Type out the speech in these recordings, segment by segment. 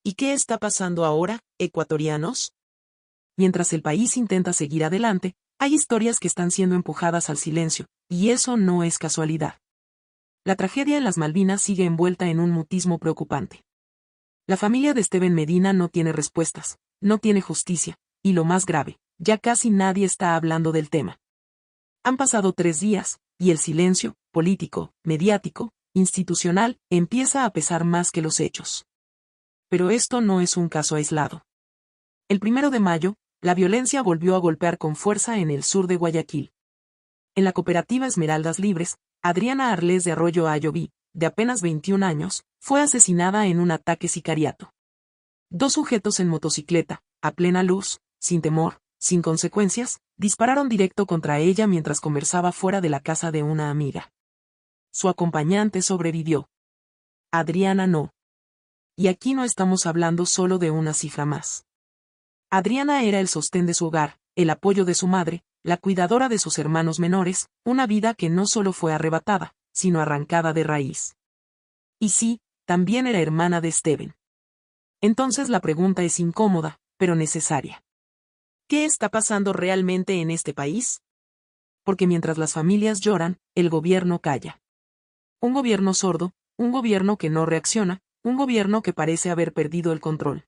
¿Y qué está pasando ahora, ecuatorianos? Mientras el país intenta seguir adelante, hay historias que están siendo empujadas al silencio, y eso no es casualidad. La tragedia en las Malvinas sigue envuelta en un mutismo preocupante. La familia de Steven Medina no tiene respuestas, no tiene justicia, y lo más grave, ya casi nadie está hablando del tema. Han pasado 3 días, y el silencio, político, mediático, institucional, empieza a pesar más que los hechos. Pero esto no es un caso aislado. El 1 de mayo, la violencia volvió a golpear con fuerza en el sur de Guayaquil. En la cooperativa Esmeraldas Libres, Adriana Arlés de Arroyo Ayoví, de apenas 21 años, fue asesinada en un ataque sicariato. 2 sujetos en motocicleta, a plena luz, sin temor, sin consecuencias, dispararon directo contra ella mientras conversaba fuera de la casa de una amiga. Su acompañante sobrevivió. Adriana no. Y aquí no estamos hablando solo de una cifra más. Adriana era el sostén de su hogar, el apoyo de su madre, la cuidadora de sus hermanos menores, una vida que no solo fue arrebatada, sino arrancada de raíz. Y sí, también era hermana de Steven. Entonces la pregunta es incómoda, pero necesaria. ¿Qué está pasando realmente en este país? Porque mientras las familias lloran, el gobierno calla. Un gobierno sordo, un gobierno que no reacciona, un gobierno que parece haber perdido el control.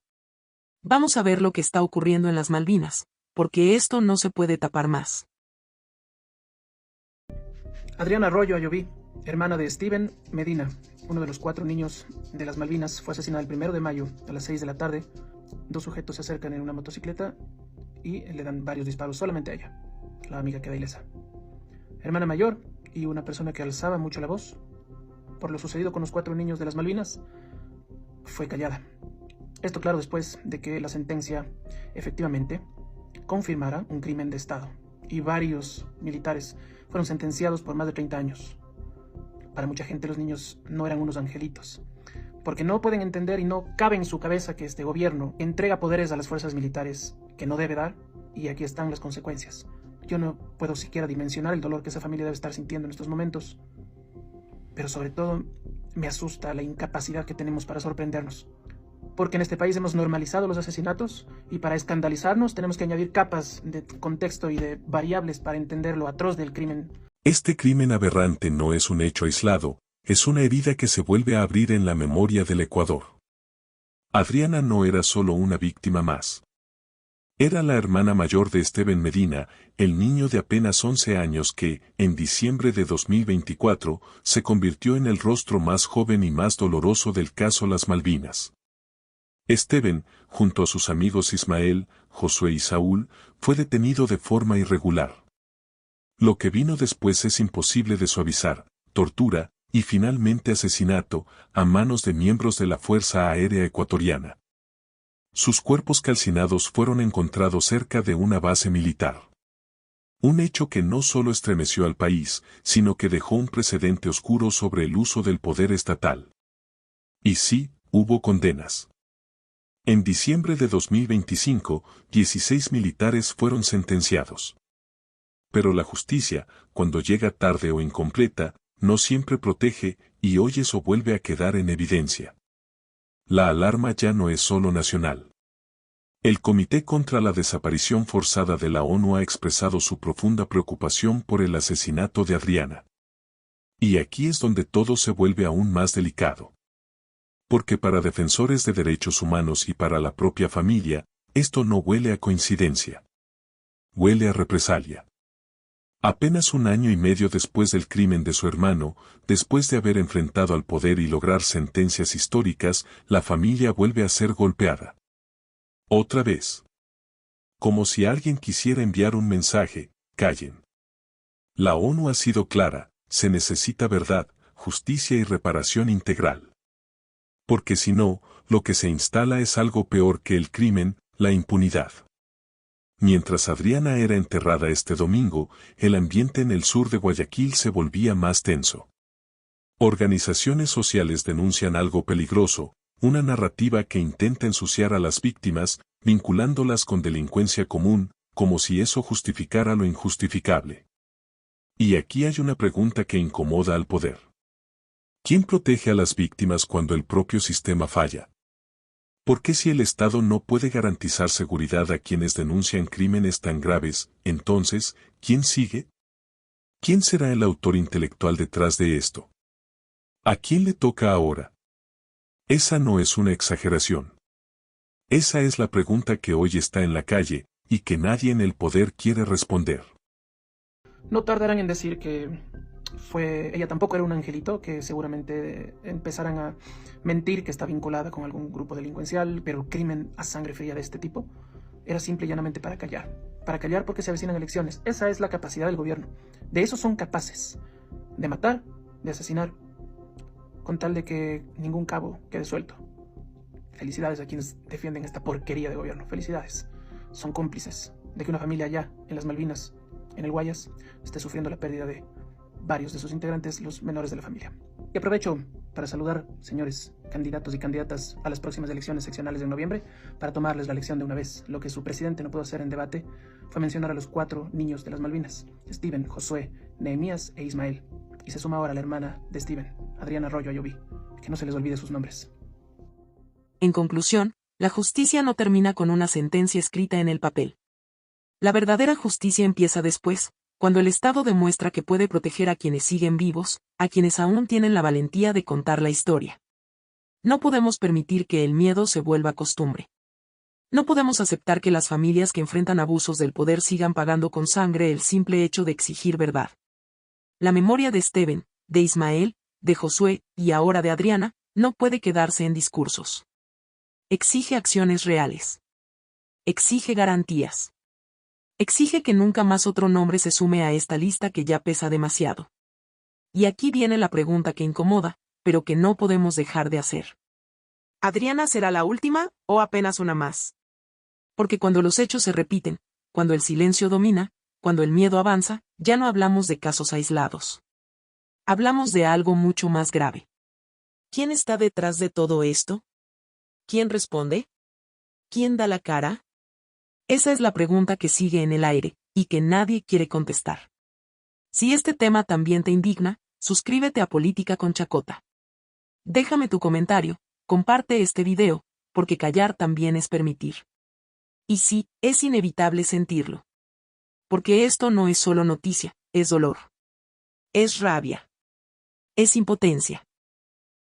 Vamos a ver lo que está ocurriendo en las Malvinas, porque esto no se puede tapar más. Adriana Arroyo Ayoví, hermana de Steven Medina, uno de los 4 niños de las Malvinas, fue asesinada el 1 de mayo a las 6 de la tarde. 2 sujetos se acercan en una motocicleta y le dan varios disparos solamente a ella. La amiga queda ilesa. Hermana mayor y una persona que alzaba mucho la voz por lo sucedido con los 4 niños de las Malvinas fue callada. Esto claro después de que la sentencia efectivamente confirmara un crimen de Estado y varios militares fueron sentenciados por más de 30 años. Para mucha gente los niños no eran unos angelitos, porque no pueden entender y no cabe en su cabeza que este gobierno entrega poderes a las fuerzas militares que no debe dar, y aquí están las consecuencias. Yo no puedo siquiera dimensionar el dolor que esa familia debe estar sintiendo en estos momentos, pero sobre todo me asusta la incapacidad que tenemos para sorprendernos, porque en este país hemos normalizado los asesinatos y para escandalizarnos tenemos que añadir capas de contexto y de variables para entender lo atroz del crimen. Este crimen aberrante no es un hecho aislado, es una herida que se vuelve a abrir en la memoria del Ecuador. Adriana no era solo una víctima más. Era la hermana mayor de Steven Medina, el niño de apenas 11 años que, en diciembre de 2024, se convirtió en el rostro más joven y más doloroso del caso Las Malvinas. Steven, junto a sus amigos Ismael, Josué y Saúl, fue detenido de forma irregular. Lo que vino después es imposible de suavizar: tortura, y finalmente asesinato, a manos de miembros de la Fuerza Aérea Ecuatoriana. Sus cuerpos calcinados fueron encontrados cerca de una base militar. Un hecho que no solo estremeció al país, sino que dejó un precedente oscuro sobre el uso del poder estatal. Y sí, hubo condenas. En diciembre de 2025, 16 militares fueron sentenciados. Pero la justicia, cuando llega tarde o incompleta, no siempre protege, y hoy eso vuelve a quedar en evidencia. La alarma ya no es solo nacional. El Comité contra la Desaparición Forzada de la ONU ha expresado su profunda preocupación por el asesinato de Adriana. Y aquí es donde todo se vuelve aún más delicado. Porque para defensores de derechos humanos y para la propia familia, esto no huele a coincidencia. Huele a represalia. Apenas 1 año y medio después del crimen de su hermano, después de haber enfrentado al poder y lograr sentencias históricas, la familia vuelve a ser golpeada. Otra vez. Como si alguien quisiera enviar un mensaje: callen. La ONU ha sido clara: se necesita verdad, justicia y reparación integral. Porque si no, lo que se instala es algo peor que el crimen: la impunidad. Mientras Adriana era enterrada este domingo, el ambiente en el sur de Guayaquil se volvía más tenso. Organizaciones sociales denuncian algo peligroso: una narrativa que intenta ensuciar a las víctimas, vinculándolas con delincuencia común, como si eso justificara lo injustificable. Y aquí hay una pregunta que incomoda al poder. ¿Quién protege a las víctimas cuando el propio sistema falla? Porque si el Estado no puede garantizar seguridad a quienes denuncian crímenes tan graves, entonces, ¿quién sigue? ¿Quién será el autor intelectual detrás de esto? ¿A quién le toca ahora? Esa no es una exageración. Esa es la pregunta que hoy está en la calle, y que nadie en el poder quiere responder. No tardarán en decir que ella tampoco era un angelito, que seguramente empezarán a mentir que está vinculada con algún grupo delincuencial, pero el crimen a sangre fría de este tipo era simple y llanamente para callar porque se avecinan elecciones. Esa es la capacidad del gobierno. De eso son capaces, de matar, de asesinar, con tal de que ningún cabo quede suelto. Felicidades a quienes defienden esta porquería de gobierno. Felicidades. Son cómplices de que una familia allá, en las Malvinas, en el Guayas, esté sufriendo la pérdida de varios de sus integrantes, los menores de la familia. Y aprovecho para saludar, señores candidatos y candidatas, a las próximas elecciones seccionales de noviembre, para tomarles la lección de una vez. Lo que su presidente no pudo hacer en debate fue mencionar a los 4 niños de las Malvinas: Steven, Josué, Nehemías e Ismael. Y se suma ahora la hermana de Steven, Adriana Arroyo Ayoví. Que no se les olvide sus nombres. En conclusión, la justicia no termina con una sentencia escrita en el papel. La verdadera justicia empieza después, cuando el Estado demuestra que puede proteger a quienes siguen vivos, a quienes aún tienen la valentía de contar la historia. No podemos permitir que el miedo se vuelva costumbre. No podemos aceptar que las familias que enfrentan abusos del poder sigan pagando con sangre el simple hecho de exigir verdad. La memoria de Steven, de Ismael, de Josué, y ahora de Adriana, no puede quedarse en discursos. Exige acciones reales. Exige garantías. Exige que nunca más otro nombre se sume a esta lista que ya pesa demasiado. Y aquí viene la pregunta que incomoda, pero que no podemos dejar de hacer. ¿Adriana será la última, o apenas una más? Porque cuando los hechos se repiten, cuando el silencio domina, cuando el miedo avanza, ya no hablamos de casos aislados. Hablamos de algo mucho más grave. ¿Quién está detrás de todo esto? ¿Quién responde? ¿Quién da la cara? Esa es la pregunta que sigue en el aire, y que nadie quiere contestar. Si este tema también te indigna, suscríbete a Política con Chacota. Déjame tu comentario, comparte este video, porque callar también es permitir. Y sí, es inevitable sentirlo. Porque esto no es solo noticia, es dolor. Es rabia. Es impotencia.